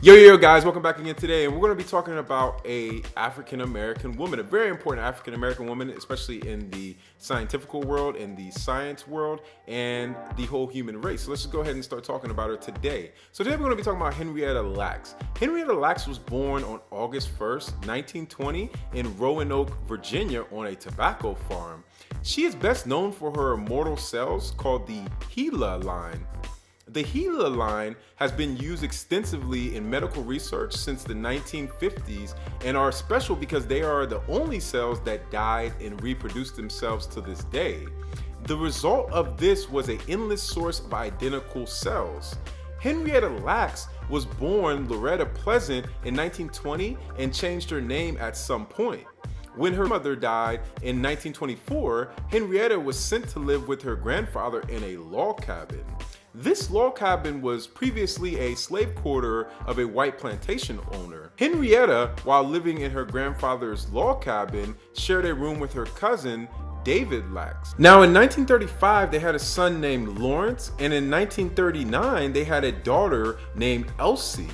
Yo guys, welcome back again today, and we're going to be talking about a African American woman, a very important African American woman, especially in the scientific world, in the science world, and the whole human race. So let's just go ahead and start talking about her today. So today we're going to be talking about Henrietta Lacks. Henrietta Lacks was born on August 1st, 1920 in Roanoke, Virginia on a tobacco farm. She is best known for her immortal cells called the HeLa line. The HeLa line has been used extensively in medical research since the 1950s and are special because they are the only cells that died and reproduced themselves to this day. The result of this was an endless source of identical cells. Henrietta Lacks was born Loretta Pleasant in 1920 and changed her name at some point. When her mother died in 1924, Henrietta was sent to live with her grandfather in a log cabin. This log cabin was previously a slave quarter of a white plantation owner. Henrietta, while living in her grandfather's log cabin, shared a room with her cousin, David Lacks. Now in 1935, they had a son named Lawrence, and in 1939, they had a daughter named Elsie.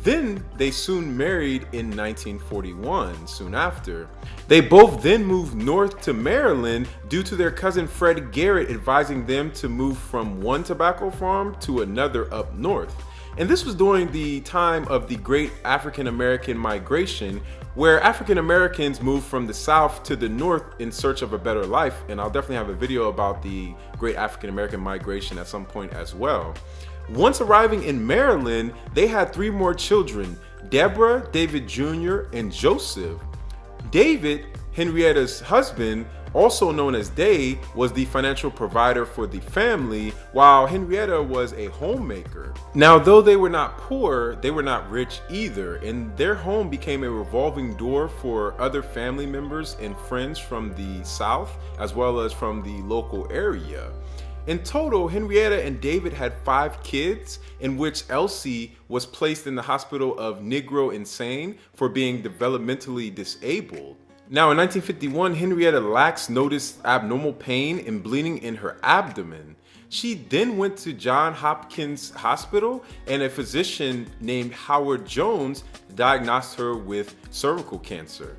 Then they soon married in 1941, soon after. They both then moved north to Maryland due to their cousin Fred Garrett advising them to move from one tobacco farm to another up north. And this was during the time of the Great African American Migration, where African Americans moved from the South to the North in search of a better life. And I'll definitely have a video about the Great African American Migration at some point as well. Once arriving in Maryland, they had 3 more children, Deborah, David Jr., and Joseph. David, Henrietta's husband, also known as Day, was the financial provider for the family, while Henrietta was a homemaker. Now, though they were not poor, they were not rich either, and their home became a revolving door for other family members and friends from the South, as well as from the local area. In total, Henrietta and David had 5 kids, in which Elsie was placed in the hospital of Negro Insane for being developmentally disabled. Now in 1951, Henrietta Lacks noticed abnormal pain and bleeding in her abdomen. She then went to Johns Hopkins Hospital, and a physician named Howard Jones diagnosed her with cervical cancer.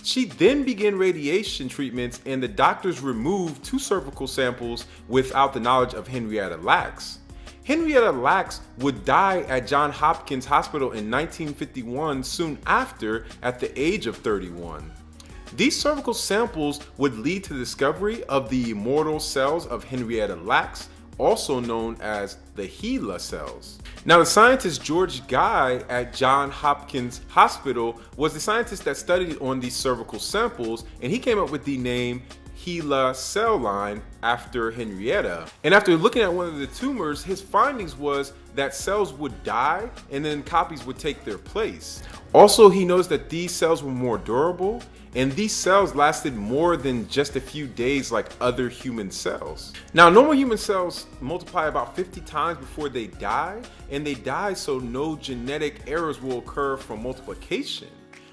She then began radiation treatments, and the doctors removed 2 cervical samples without the knowledge of Henrietta Lacks. Henrietta Lacks would die at Johns Hopkins Hospital in 1951, soon after, at the age of 31. These cervical samples would lead to the discovery of the immortal cells of Henrietta Lacks, also known as the HeLa cells. Now, the scientist George Guy at Johns Hopkins Hospital was the scientist that studied on these cervical samples, and he came up with the name HeLa cell line after Henrietta. And after looking at one of the tumors, his findings was that cells would die and then copies would take their place. Also, he noticed that these cells were more durable, and these cells lasted more than just a few days like other human cells. Now, normal human cells multiply about 50 times before they die, and they die so no genetic errors will occur from multiplication.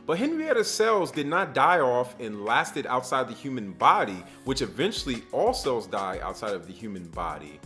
But Henrietta's cells did not die off and lasted outside the human body, which eventually all cells die outside of the human body.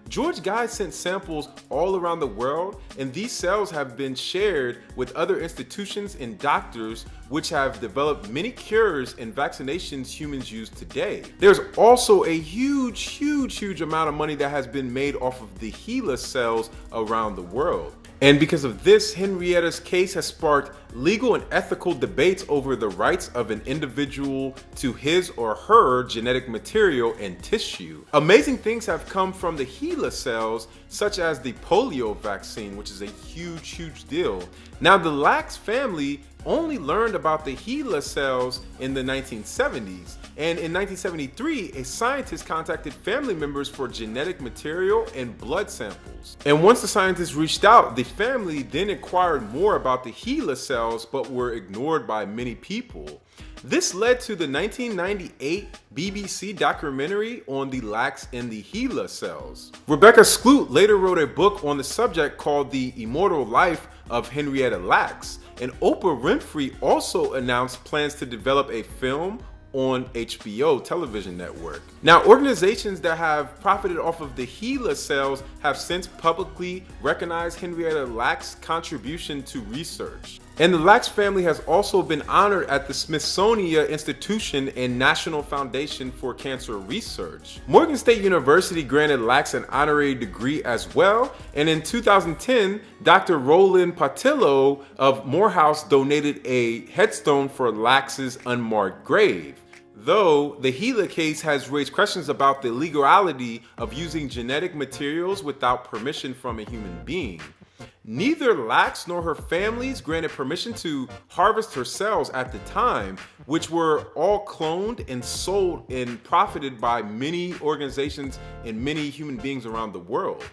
George Guy sent samples all around the world, and these cells have been shared with other institutions and doctors, which have developed many cures and vaccinations humans use today. There's also a huge amount of money that has been made off of the HeLa cells around the world. And because of this, Henrietta's case has sparked legal and ethical debates over the rights of an individual to his or her genetic material and tissue. Amazing things have come from the HeLa cells, such as the polio vaccine, which is a huge deal. Now, the Lacks family only learned about the HeLa cells in the 1970s, and in 1973, a scientist contacted family members for genetic material and blood samples. And once the scientists reached out, the family then inquired more about the HeLa cells, but were ignored by many people. This led to the 1998 BBC documentary on the Lacks and the HeLa cells. Rebecca Skloot later wrote a book on the subject called The Immortal Life of Henrietta Lacks, and Oprah Winfrey also announced plans to develop a film on HBO television network. Now, organizations that have profited off of the HeLa cells have since publicly recognized Henrietta Lacks' contribution to research. And the Lacks family has also been honored at the Smithsonian Institution and National Foundation for Cancer Research. Morgan State University granted Lacks an honorary degree as well, and in 2010, Dr. Roland Patillo of Morehouse donated a headstone for Lacks' unmarked grave. Though the HeLa case has raised questions about the legality of using genetic materials without permission from a human being. Neither Lacks nor her families granted permission to harvest her cells at the time, which were all cloned and sold and profited by many organizations and many human beings around the world.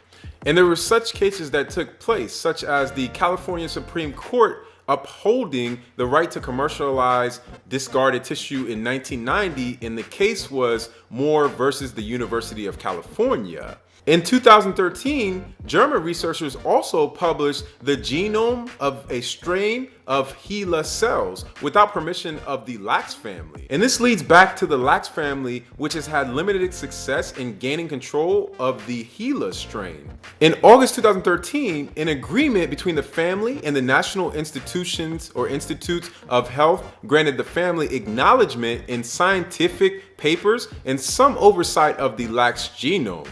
And there were such cases that took place, such as the California Supreme Court upholding the right to commercialize discarded tissue in 1990, and the case was Moore versus the University of California. In 2013, German researchers also published the genome of a strain of HeLa cells without permission of the Lacks family. And this leads back to the Lacks family, which has had limited success in gaining control of the HeLa strain. In August 2013, an agreement between the family and the National Institutions or Institutes of Health granted the family acknowledgement in scientific papers and some oversight of the Lacks genome.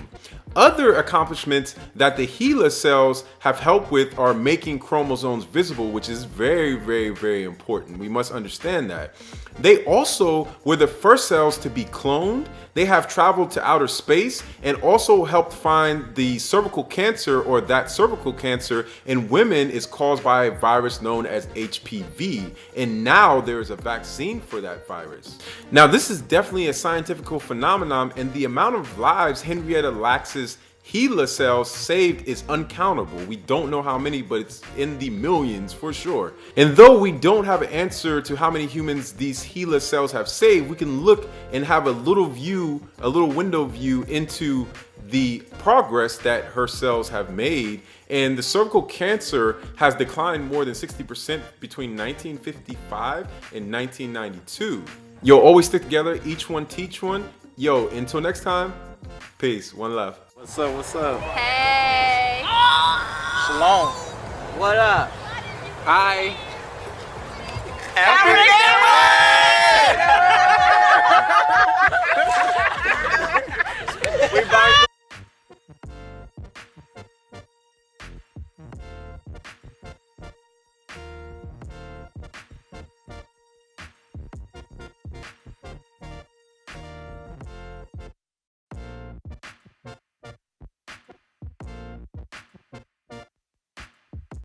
Other accomplishments that the HeLa cells have helped with are making chromosomes visible, which is very, very, very important. We must understand that. They also were the first cells to be cloned. They have traveled to outer space and also helped find the cervical cancer, or that cervical cancer in women is caused by a virus known as HPV. And now there is a vaccine for that virus. Now, this is definitely a scientific phenomenon, and the amount of lives Henrietta Lacks' HeLa cells saved is uncountable. We don't know how many, but it's in the millions for sure. And though we don't have an answer to how many humans these HeLa cells have saved, we can look and have a little window view into the progress that her cells have made. And the cervical cancer has declined more than 60% between 1955 and 1992. Yo, always stick together, each one teach one. Yo, until next time, peace, one love. What's up, what's up? Hey. Shalom. What up? Hi. African We buying